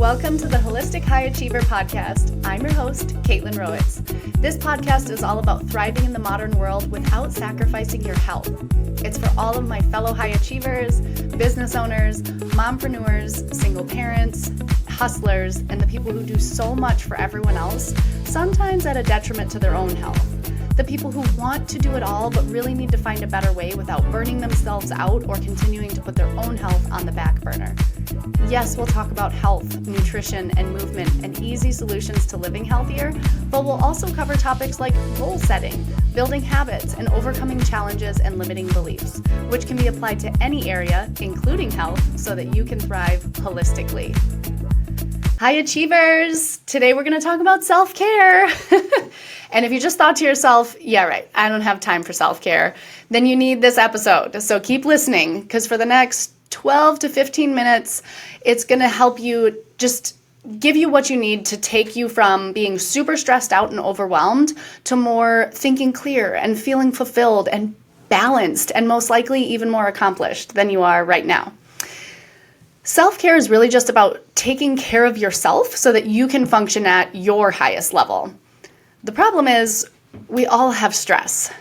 Welcome to the Holistic High Achiever Podcast. I'm your host, Caitlin Rowitz. This podcast is all about thriving in the modern world without sacrificing your health. It's for all of my fellow high achievers, business owners, mompreneurs, single parents, hustlers, and the people who do so much for everyone else, sometimes at a detriment to their own health. The people who want to do it all but really need to find a better way without burning themselves out or continuing to put their own health on the back burner. Yes, we'll talk about health, nutrition, and movement and easy solutions to living healthier, but we'll also cover topics like goal setting, building habits, and overcoming challenges and limiting beliefs, which can be applied to any area, including health, so that you can thrive holistically. Hi Achievers! Today we're going to talk about self-care. And if you just thought to yourself, yeah, right, I don't have time for self-care, then you need this episode. So keep listening, because for the next 12 to 15 minutes, it's going to help you just give you what you need to take you from being super stressed out and overwhelmed to more thinking clear and feeling fulfilled and balanced and most likely even more accomplished than you are right now. Self-care is really just about taking care of yourself so that you can function at your highest level. The problem is we all have stress.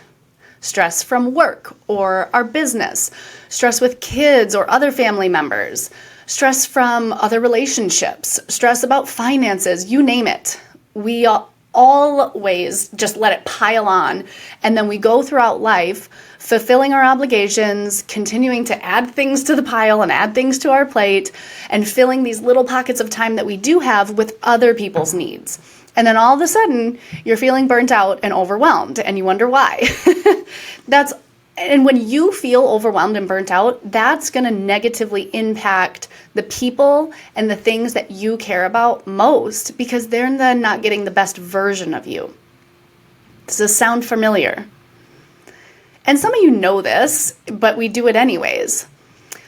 Stress from work or our business, stress with kids or other family members, stress from other relationships, stress about finances, you name it. We always just let it pile on, and then we go throughout life fulfilling our obligations, continuing to add things to the pile and add things to our plate, and filling these little pockets of time that we do have with other people's needs. And then all of a sudden, you're feeling burnt out and overwhelmed, and you wonder why. And when you feel overwhelmed and burnt out, that's going to negatively impact the people and the things that you care about most, because they're then not getting the best version of you. Does this sound familiar? And some of you know this, but we do it anyways.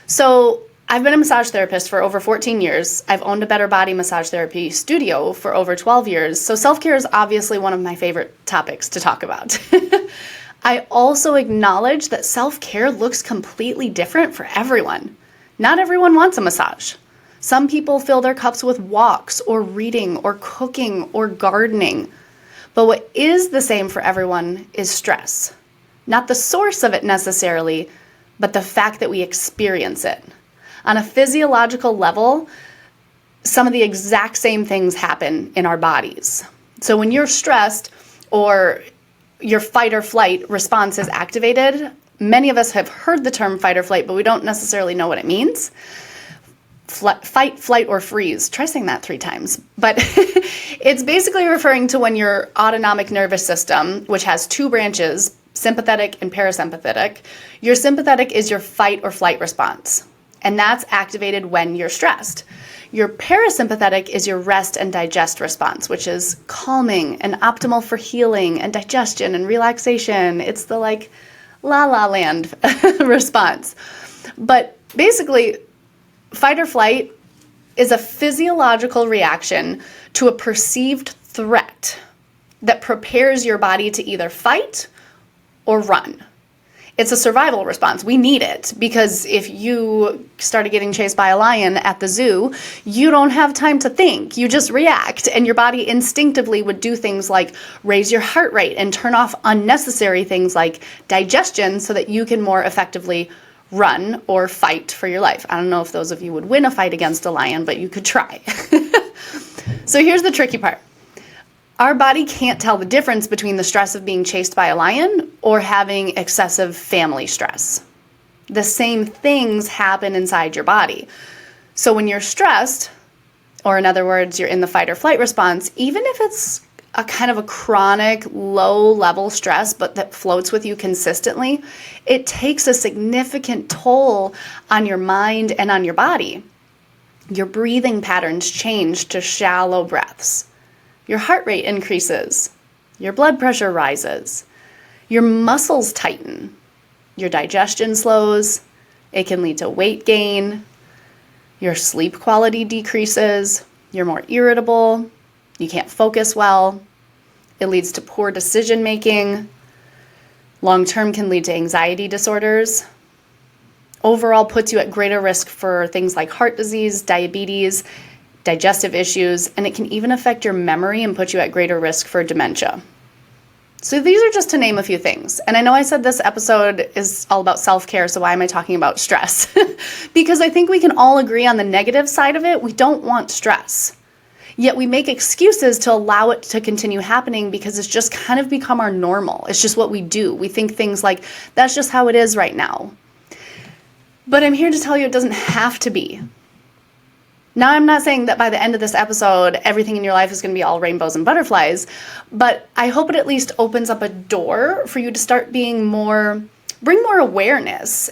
So I've been a massage therapist for over 14 years. I've owned a Better Body massage therapy studio for over 12 years. So self-care is obviously one of my favorite topics to talk about. I also acknowledge that self-care looks completely different for everyone. Not everyone wants a massage. Some people fill their cups with walks or reading or cooking or gardening. But what is the same for everyone is stress. Not the source of it necessarily, but the fact that we experience it. On a physiological level, some of the exact same things happen in our bodies. So when you're stressed or your fight or flight response is activated, many of us have heard the term fight or flight, but we don't necessarily know what it means. Fight, flight, or freeze. Try saying that 3 times. But it's basically referring to when your autonomic nervous system, which has 2 branches, sympathetic and parasympathetic, your sympathetic is your fight or flight response. And that's activated when you're stressed. Your parasympathetic is your rest and digest response, which is calming and optimal for healing and digestion and relaxation. It's the la la land response. But basically, fight or flight is a physiological reaction to a perceived threat that prepares your body to either fight or run. It's a survival response. We need it because if you started getting chased by a lion at the zoo, you don't have time to think. You just react, and your body instinctively would do things like raise your heart rate and turn off unnecessary things like digestion so that you can more effectively run or fight for your life. I don't know if those of you would win a fight against a lion, but you could try. So here's the tricky part. Our body can't tell the difference between the stress of being chased by a lion or having excessive family stress. The same things happen inside your body. So when you're stressed, or in other words, you're in the fight or flight response, even if it's a kind of a chronic low-level stress, but that floats with you consistently, it takes a significant toll on your mind and on your body. Your breathing patterns change to shallow breaths. Your heart rate increases, your blood pressure rises, your muscles tighten, your digestion slows, it can lead to weight gain, your sleep quality decreases, you're more irritable, you can't focus well, it leads to poor decision making, long-term can lead to anxiety disorders, overall puts you at greater risk for things like heart disease, diabetes, digestive issues, and it can even affect your memory and put you at greater risk for dementia. So these are just to name a few things. And I know I said this episode is all about self-care, so why am I talking about stress? Because I think we can all agree on the negative side of it. We don't want stress. Yet we make excuses to allow it to continue happening because it's just kind of become our normal. It's just what we do. We think things like, that's just how it is right now. But I'm here to tell you it doesn't have to be. Now, I'm not saying that by the end of this episode, everything in your life is going to be all rainbows and butterflies, but I hope it at least opens up a door for you to start bring more awareness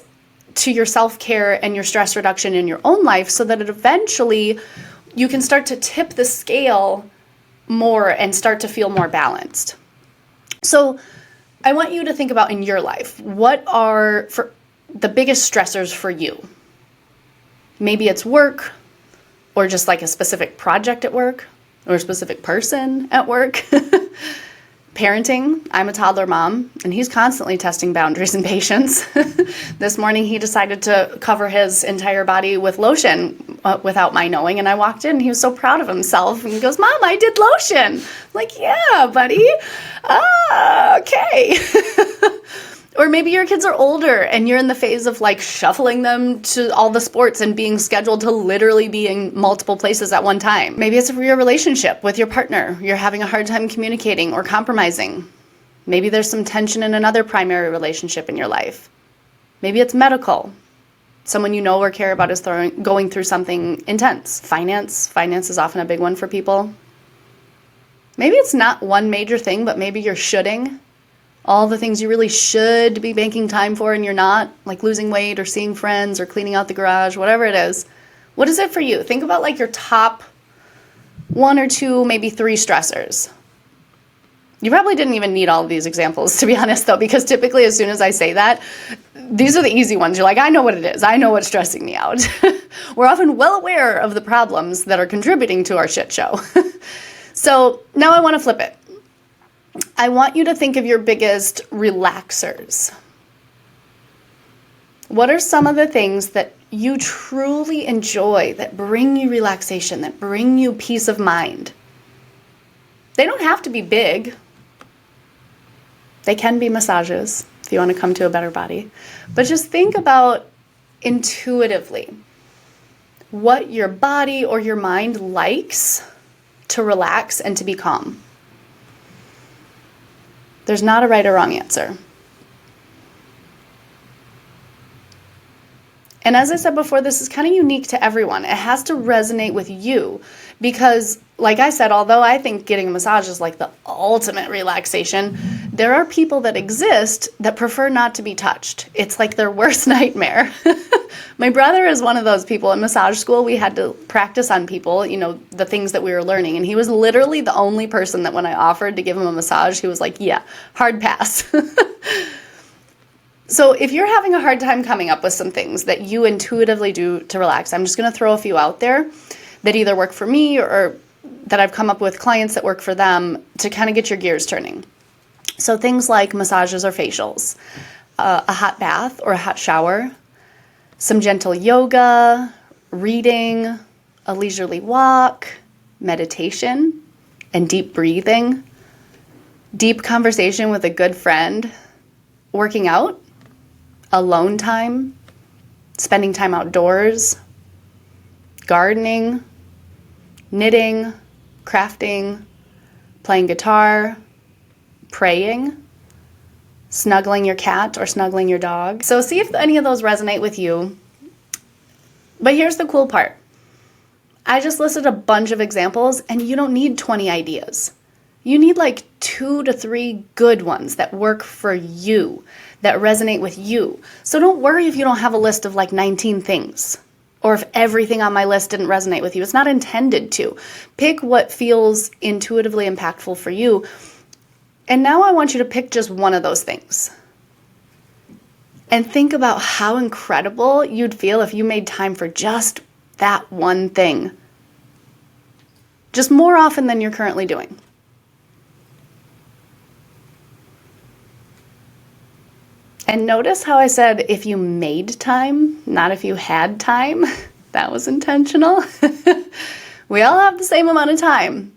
to your self-care and your stress reduction in your own life so that eventually you can start to tip the scale more and start to feel more balanced. So I want you to think about in your life, what are the biggest stressors for you? Maybe it's work, or just like a specific project at work, or a specific person at work. Parenting, I'm a toddler mom, and he's constantly testing boundaries and patience. This morning he decided to cover his entire body with lotion without my knowing, and I walked in and he was so proud of himself, and he goes, "Mom, I did lotion." I'm like, "Yeah, buddy. Okay." Or maybe your kids are older and you're in the phase of like shuffling them to all the sports and being scheduled to literally be in multiple places at one time. Maybe it's for your relationship with your partner. You're having a hard time communicating or compromising. Maybe there's some tension in another primary relationship in your life. Maybe it's medical. Someone you know or care about is going through something intense. Finance is often a big one for people. Maybe it's not one major thing, but maybe you're shoulding. All the things you really should be making time for and you're not, like losing weight or seeing friends or cleaning out the garage, whatever it is. What is it for you? Think about like your top 1 or 2, maybe 3 stressors. You probably didn't even need all of these examples, to be honest, though, because typically as soon as I say that, these are the easy ones. You're like, I know what it is. I know what's stressing me out. We're often well aware of the problems that are contributing to our shit show. So now I want to flip it. I want you to think of your biggest relaxers. What are some of the things that you truly enjoy, that bring you relaxation, that bring you peace of mind? They don't have to be big. They can be massages if you want to come to a better body. But just think about intuitively what your body or your mind likes to relax and to be calm. There's not a right or wrong answer. And as I said before, this is kind of unique to everyone. It has to resonate with you because, like I said, although I think getting a massage is like the ultimate relaxation, there are people that exist that prefer not to be touched. It's like their worst nightmare. My brother is one of those people. In massage school, we had to practice on people, the things that we were learning. And he was literally the only person that when I offered to give him a massage, he was like, yeah, hard pass. So if you're having a hard time coming up with some things that you intuitively do to relax, I'm just going to throw a few out there that either work for me or that I've come up with clients that work for them to kind of get your gears turning. So things like massages or facials, a hot bath or a hot shower, some gentle yoga, reading, a leisurely walk, meditation, and deep breathing, deep conversation with a good friend, working out, alone time, spending time outdoors, gardening, knitting, crafting, playing guitar, praying, snuggling your cat or snuggling your dog. So see if any of those resonate with you. But here's the cool part. I just listed a bunch of examples and you don't need 20 ideas. You need like 2 to 3 good ones that work for you, that resonate with you. So don't worry if you don't have a list of like 19 things, or if everything on my list didn't resonate with you. It's not intended to. Pick what feels intuitively impactful for you. And now I want you to pick just one of those things. And think about how incredible you'd feel if you made time for just that one thing. Just more often than you're currently doing. And notice how I said if you made time, not if you had time. That was intentional. We all have the same amount of time.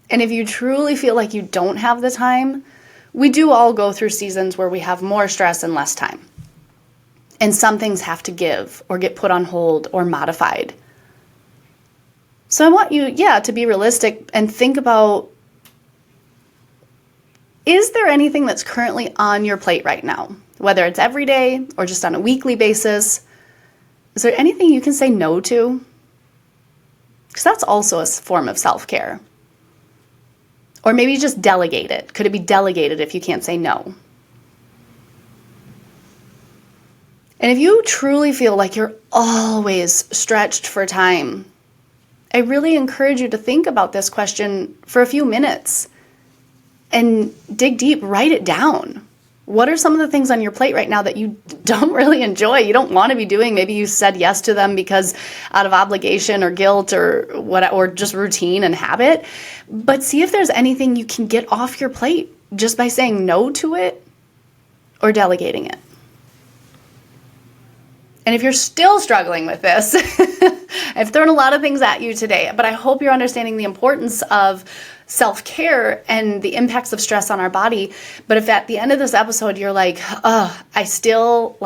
And if you truly feel like you don't have the time, we do all go through seasons where we have more stress and less time. And some things have to give or get put on hold or modified. So I want you, to be realistic and think about, is there anything that's currently on your plate right now? Whether it's every day or just on a weekly basis, is there anything you can say no to? Because that's also a form of self-care. Or maybe just delegate it. Could it be delegated if you can't say no? And if you truly feel like you're always stretched for time, I really encourage you to think about this question for a few minutes and dig deep, write it down. What are some of the things on your plate right now that you don't really enjoy? You don't want to be doing. Maybe you said yes to them because out of obligation or guilt or just routine and habit. But see if there's anything you can get off your plate just by saying no to it or delegating it. And if you're still struggling with this, I've thrown a lot of things at you today, but I hope you're understanding the importance of self-care and the impacts of stress on our body. But if at the end of this episode, you're like, I'm still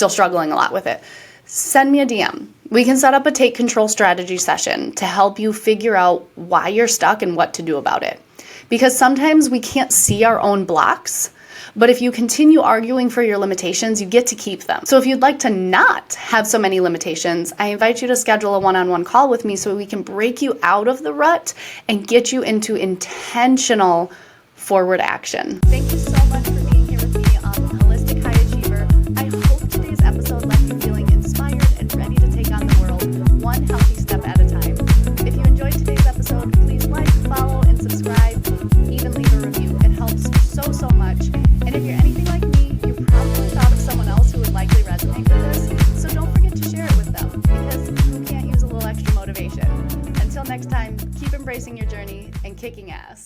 struggling a lot with it, send me a DM. We can set up a take control strategy session to help you figure out why you're stuck and what to do about it. Because sometimes we can't see our own blocks, but if you continue arguing for your limitations, you get to keep them. So if you'd like to not have so many limitations, I invite you to schedule a one-on-one call with me so we can break you out of the rut and get you into intentional forward action. Thank you so much for being here with me on Holistic High Achiever. I hope today's episode left you feeling inspired and ready to take on the world one healthy step at a time. If you enjoyed today's episode, please like, follow, and subscribe. Even leave a review. It helps so much. And if you're anything like me, you probably thought of someone else who would likely resonate with this. So don't forget to share it with them, because who can't use a little extra motivation? Until next time, keep embracing your journey and kicking ass.